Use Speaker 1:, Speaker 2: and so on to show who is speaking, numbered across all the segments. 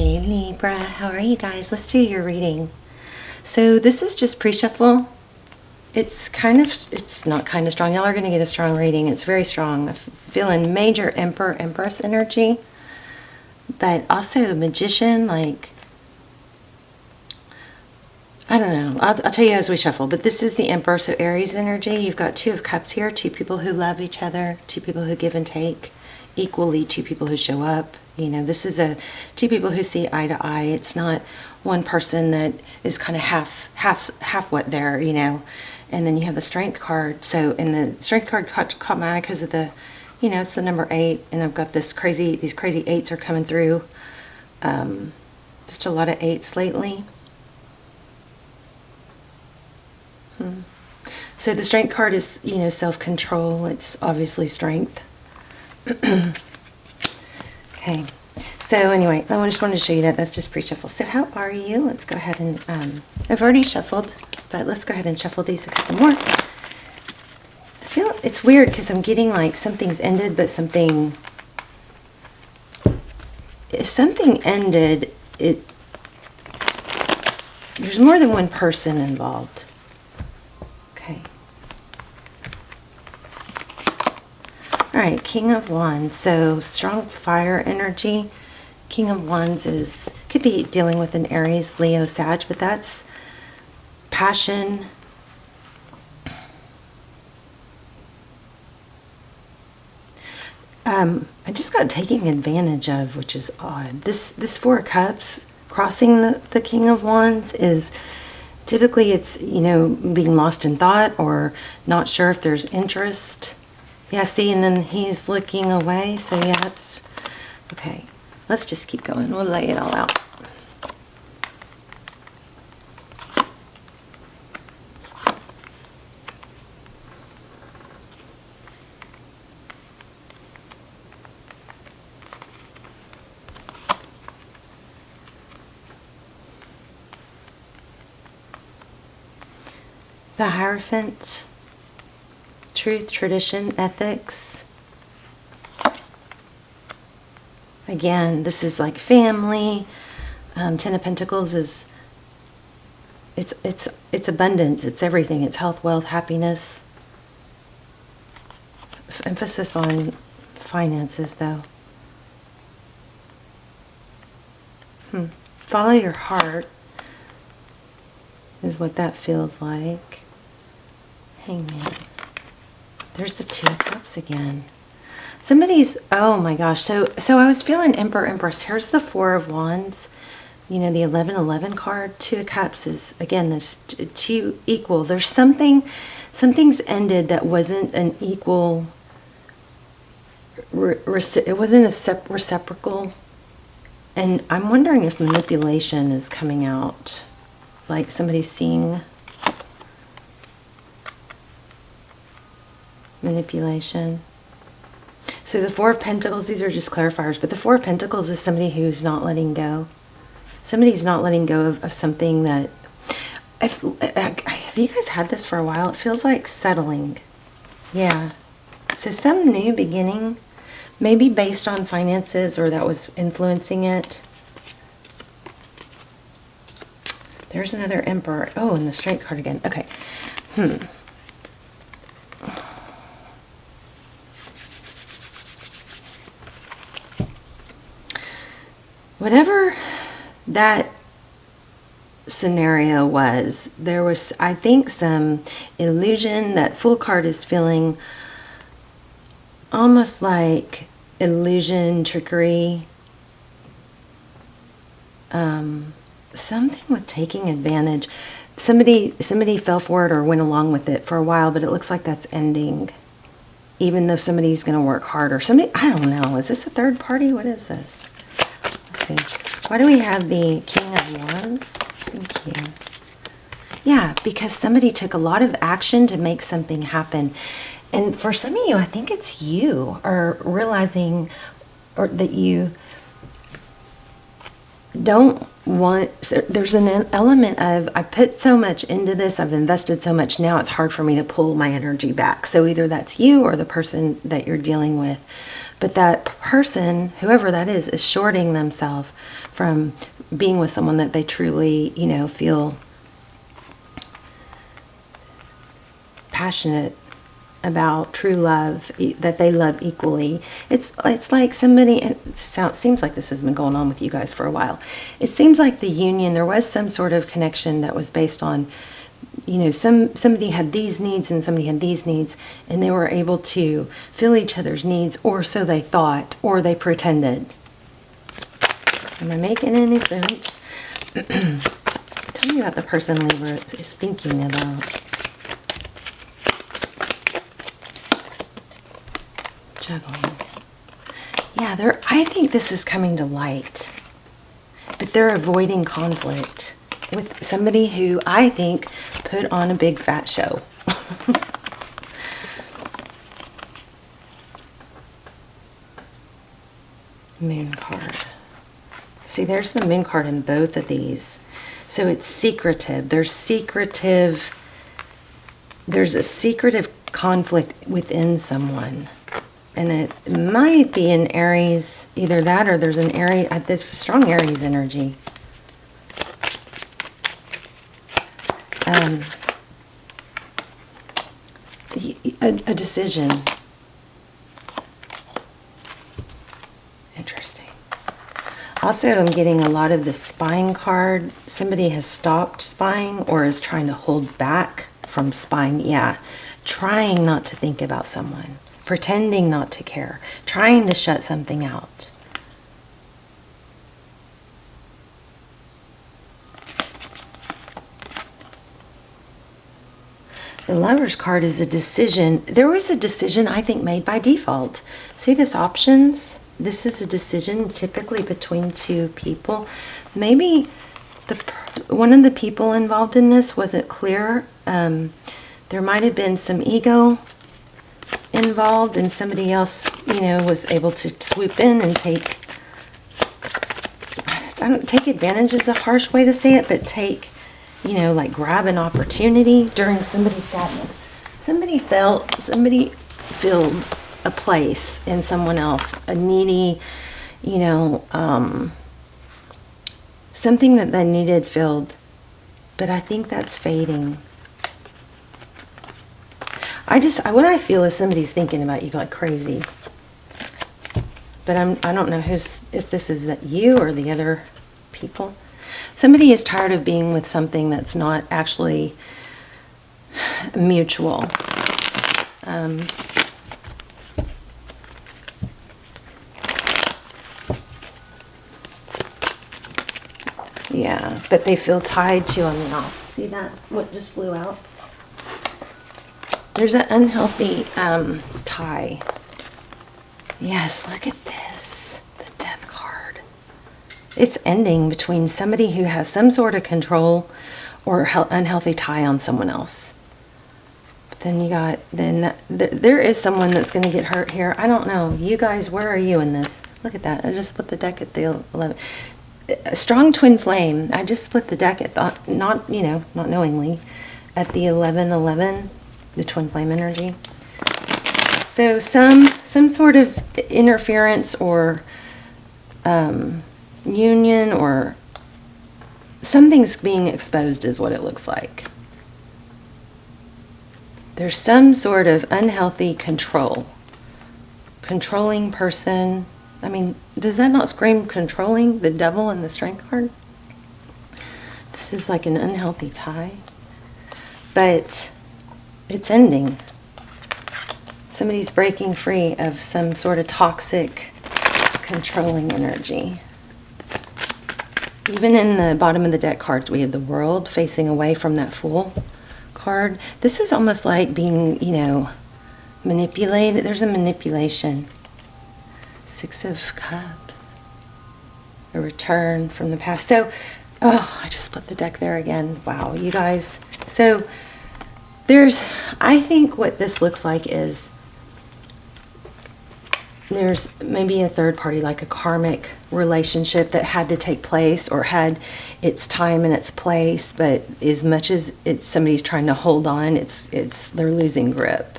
Speaker 1: Hey Libra, how are you guys? Let's do your reading. So this is just pre-shuffle. It's not kind of strong. Y'all are going to get a strong reading. It's very strong. I'm feeling major Emperor, Empress energy. But also Magician, like, I don't know. I'll tell you as we shuffle. But this is the Emperor, so Aries energy. You've got Two of Cups here. Two people who love each other. Two people who give and take. Equally, two people who show up. You know, this is two people who see eye to eye. It's not one person that is kind of half what they're, you know. And then you have the Strength card. So, and the Strength card caught my eye because of the, you know, it's the number 8, and I've got these crazy 8s are coming through. Just a lot of 8s lately. So the Strength card is, you know, self-control. It's obviously strength. Okay, so anyway, I just wanted to show you that. That's just pre-shuffle. So how are you? Let's go ahead and, I've already shuffled, but let's go ahead and shuffle these a couple more. I feel it's weird because I'm getting like something's ended, but if something ended, there's more than one person involved. Okay. All right, King of Wands. So strong fire energy. King of Wands could be dealing with an Aries, Leo, Sag, but that's passion. I just got taking advantage of, which is odd. This Four of Cups crossing the King of Wands is typically, it's, you know, being lost in thought or not sure if there's interest. Yeah, see, and then he's looking away. So yeah, that's okay. Let's just keep going. We'll lay it all out. The Hierophant. Truth, tradition, ethics. Again, this is like family. Ten of Pentacles is it's abundance. It's everything. It's health, wealth, happiness. Emphasis on finances, though. Follow your heart is what that feels like. Hangman. There's the Two of Cups again. Somebody's, oh my gosh. So I was feeling Emperor, Empress. Here's the Four of Wands. You know, the 11-11 card. Two of Cups is, again, this two equal. There's something's ended that wasn't an equal, it wasn't a reciprocal. And I'm wondering if manipulation is coming out. Like somebody's seeing manipulation. So the Four of Pentacles, these are just clarifiers, but the Four of Pentacles is somebody who's not letting go. Somebody's not letting go of something that, have you guys had this for a while? It feels like settling. Yeah. So some new beginning, maybe based on finances, or that was influencing it. There's another Emperor. Oh, and the Strength card again. Okay. Whatever that scenario was, there was, I think, some illusion. That Fool card is feeling almost like illusion, trickery. Something with taking advantage. Somebody fell for it or went along with it for a while, but it looks like that's ending. Even though somebody's going to work harder. Somebody, I don't know. Is this a third party? What is this? Let's see. Why do we have the King of Wands? Thank you. Yeah, because somebody took a lot of action to make something happen. And for some of you, I think it's you are realizing or that you don't want, there's an element of, I put so much into this, I've invested so much, now it's hard for me to pull my energy back. So either that's you or the person that you're dealing with. But that person, whoever that is shorting themselves from being with someone that they truly, you know, feel passionate about, true love, that they love equally. It's like somebody, it seems like this has been going on with you guys for a while. It seems like the union, there was some sort of connection that was based on, you know, somebody had these needs and somebody had these needs, and they were able to fill each other's needs, or so they thought, or they pretended. Am I making any sense? Tell me about the person Libra is thinking about. Juggling. Yeah, I think this is coming to light, but they're avoiding conflict with somebody who I think put on a big fat show. Moon card. See, there's the moon card in both of these. So it's secretive. There's a secretive conflict within someone. And it might be an Aries, either that or there's an Aries, the strong Aries energy. A decision. Interesting. Also, I'm getting a lot of the spying card. Somebody has stopped spying or is trying to hold back from spying. Yeah, trying not to think about someone. Pretending not to care, trying to shut something out. The Lover's card is a decision. There was a decision, I think, made by default. See this options? This is a decision typically between two people. Maybe one of the people involved in this wasn't clear. There might have been some ego involved, and somebody else, you know, was able to swoop in and take advantage is a harsh way to say it, but take, you know, like grab an opportunity during somebody's sadness. Somebody filled a place in someone else, a needy, you know, something that they needed filled, but I think that's fading. What I feel is somebody's thinking about you like crazy. But I don't know if this is that you or the other people. Somebody is tired of being with something that's not actually mutual. Yeah, but they feel tied to them now. See that? What just flew out? There's an unhealthy tie. Yes, look at this. The Death card. It's ending between somebody who has some sort of control or unhealthy tie on someone else. But then there is someone that's going to get hurt here. I don't know. You guys, where are you in this? Look at that. I just split the deck at the 11. A strong twin flame. I just split the deck at not knowingly, at the 11-11. The twin flame energy. So some sort of interference or union or something's being exposed is what it looks like. There's some sort of unhealthy controlling person. I mean, does that not scream controlling? The Devil and the Strength card? This is like an unhealthy tie. But it's ending. Somebody's breaking free of some sort of toxic, controlling energy. Even in the bottom of the deck cards, we have the World facing away from that Fool card. This is almost like being, you know, manipulated. There's a manipulation. Six of Cups. A return from the past. So, oh, I just split the deck there again. Wow, you guys. So, I think what this looks like is there's maybe a third party, like a karmic relationship that had to take place or had its time and its place, but as much as it's somebody's trying to hold on, they're losing grip.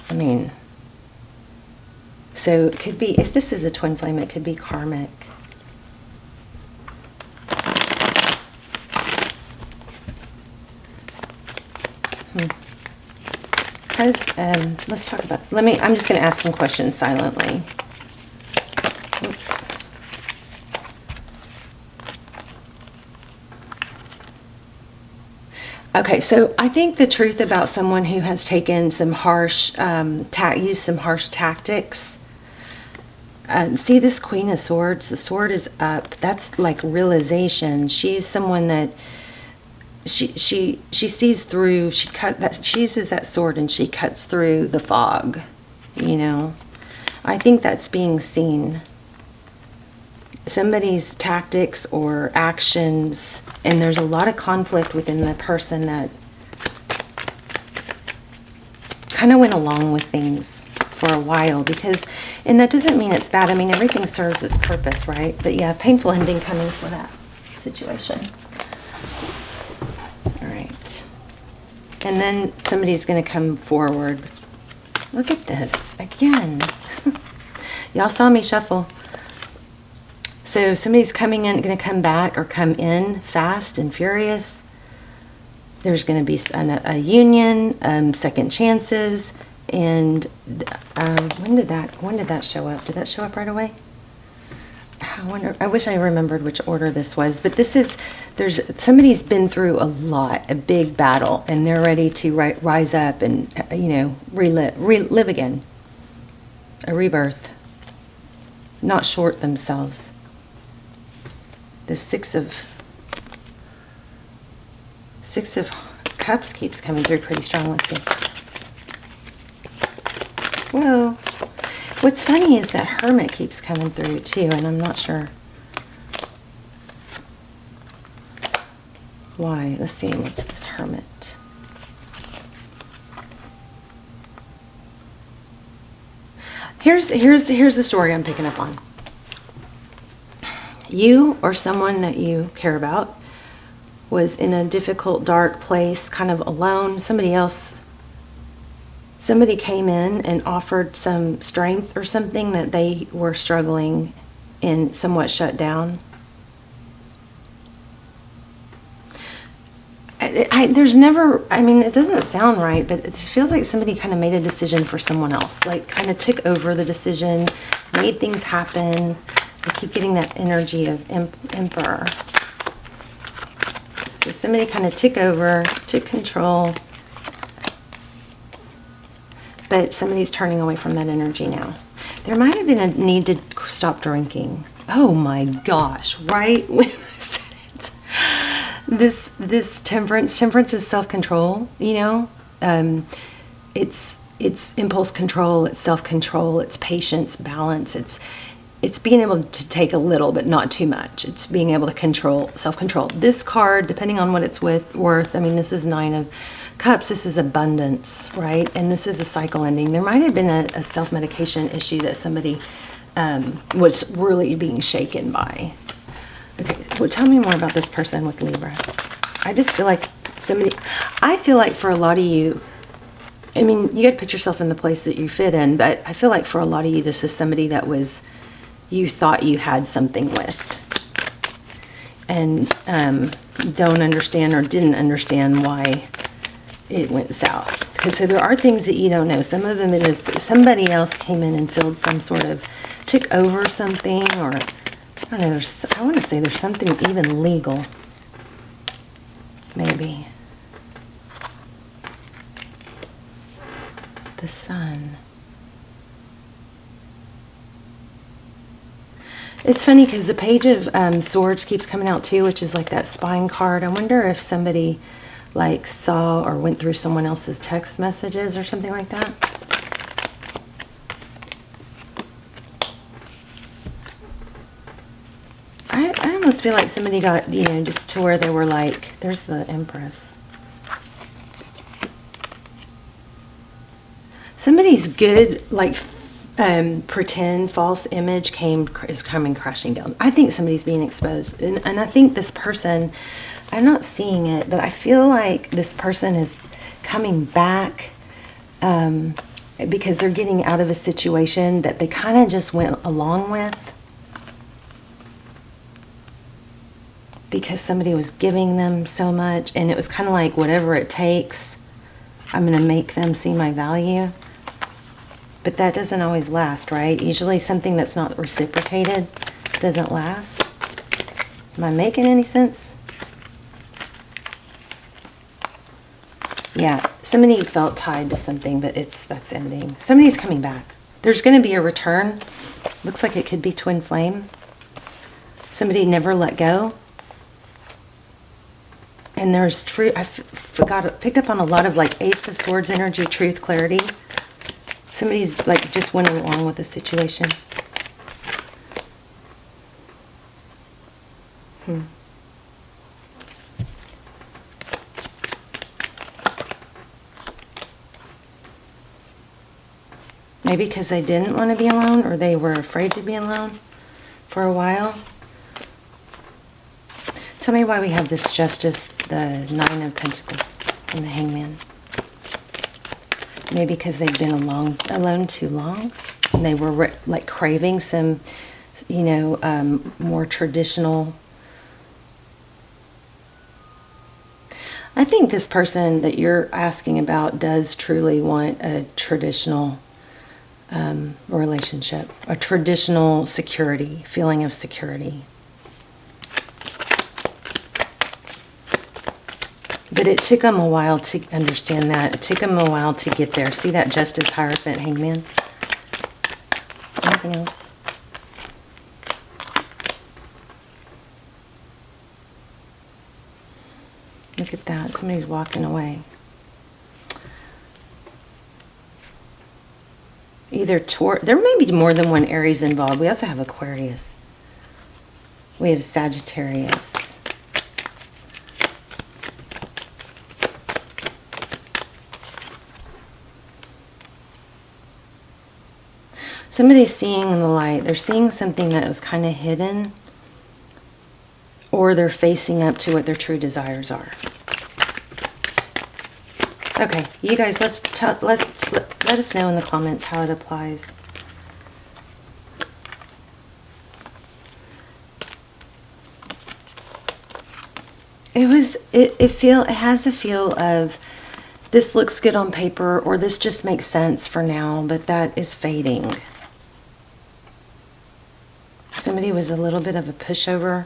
Speaker 1: I mean, so it could be, if this is a twin flame, it could be karmic. Let's talk about, I'm just going to ask some questions silently. Oops. Okay, so I think the truth about someone who has taken some harsh, used some harsh tactics. See this Queen of Swords? The sword is up. That's like realization. She's someone that she sees through. She uses that sword and she cuts through the fog. You know, I think that's being seen. Somebody's tactics or actions, and there's a lot of conflict within the person that kind of went along with things for a while, because, and that doesn't mean it's bad. I mean, everything serves its purpose, right? But yeah, painful ending coming for that situation. All right. And then somebody's going to come forward. Look at this again. Y'all saw me shuffle. So somebody's coming in, going to come back or come in fast and furious. There's going to be a union, second chances, and when did that show up? Did that show up right away? I wish I remembered which order this was, but somebody's been through a lot, a big battle, and they're ready to rise up and relive again, a rebirth, not short themselves. The Six of Cups keeps coming through pretty strong. Let's see. Whoa. What's funny is that Hermit keeps coming through too, and I'm not sure why. Let's see. What's this Hermit? Here's the story I'm picking up on. You or someone that you care about was in a difficult, dark place, kind of alone. Somebody came in and offered some strength or something that they were struggling and somewhat shut down. It doesn't sound right, but it feels like somebody kind of made a decision for someone else, like kind of took over the decision, made things happen. I keep getting that energy of Emperor. So somebody kind of took over, took control, but somebody's turning away from that energy now. There might have been a need to stop drinking. Oh my gosh, right when I said it. This temperance is self-control, it's impulse control, it's self-control, it's patience, balance, it's being able to take a little but not too much. It's being able to self-control. This card, depending on what it's worth, this is 9 of Cups, this is abundance, right? And this is a cycle ending. There might have been a self-medication issue that somebody was really being shaken by. Okay, well, tell me more about this person with Libra. I just feel like for a lot of you, you got to put yourself in the place that you fit in, but I feel like for a lot of you, this is somebody that you thought you had something with, and don't understand or didn't understand why it went south. Because so there are things that you don't know. Some of them it is somebody else came in and filled some sort of, took over something, or I don't know, I want to say there's something even legal. Maybe. The Sun. It's funny because the Page of Swords keeps coming out too, which is like that spine card. I wonder if somebody saw or went through someone else's text messages or something like that. I almost feel like somebody got, just to where they were like, there's the Empress. Somebody's good, pretend false image is coming crashing down. I think somebody's being exposed, and I think this person, I'm not seeing it, but I feel like this person is coming back because they're getting out of a situation that they kind of just went along with because somebody was giving them so much, and it was kind of like whatever it takes. I'm going to make them see my value. But that doesn't always last, right? Usually something that's not reciprocated doesn't last. Am I making any sense? Yeah, somebody felt tied to something, but that's ending. Somebody's coming back. There's going to be a return. Looks like it could be twin flame. Somebody never let go. And there's truth. I picked up on a lot of like Ace of Swords energy, truth, clarity. Somebody's like just went along with the situation. Maybe because they didn't want to be alone, or they were afraid to be alone for a while. Tell me why we have this Justice, the Nine of Pentacles, and the Hangman. Maybe because they've been alone too long, and they were like craving some, you know, more traditional. I think this person that you're asking about does truly want a traditional relationship, a traditional security, feeling of security. But it took them a while to understand that. It took them a while to get there. See that Justice, Hierophant, Hangman? Anything else? Look at that. Somebody's walking away. Either there may be more than one Aries involved. We also have Aquarius. We have Sagittarius. Somebody's seeing the light. They're seeing something that was kind of hidden, or they're facing up to what their true desires are. Okay, you guys, let us know in the comments how it applies. It has a feel of this looks good on paper, or this just makes sense for now, but that is fading. Somebody was a little bit of a pushover.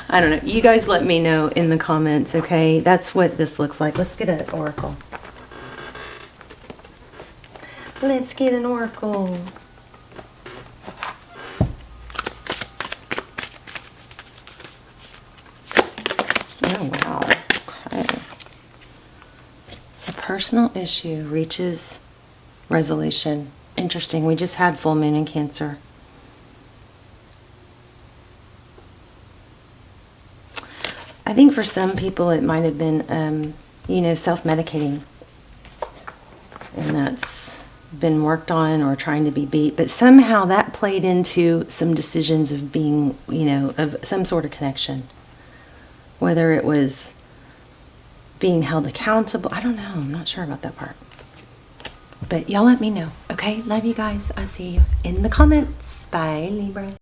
Speaker 1: I don't know. You guys let me know in the comments, okay? That's what this looks like. Let's get an oracle. Let's get an oracle. Oh, wow. Okay. A personal issue reaches resolution. Interesting. We just had full moon in Cancer. I think for some people it might have been, you know, self-medicating. And that's been worked on or trying to be beat. But somehow that played into some decisions of being, you know, of some sort of connection. Whether it was being held accountable. I don't know. I'm not sure about that part. But y'all let me know. Okay? Love you guys. I'll see you in the comments. Bye, Libra.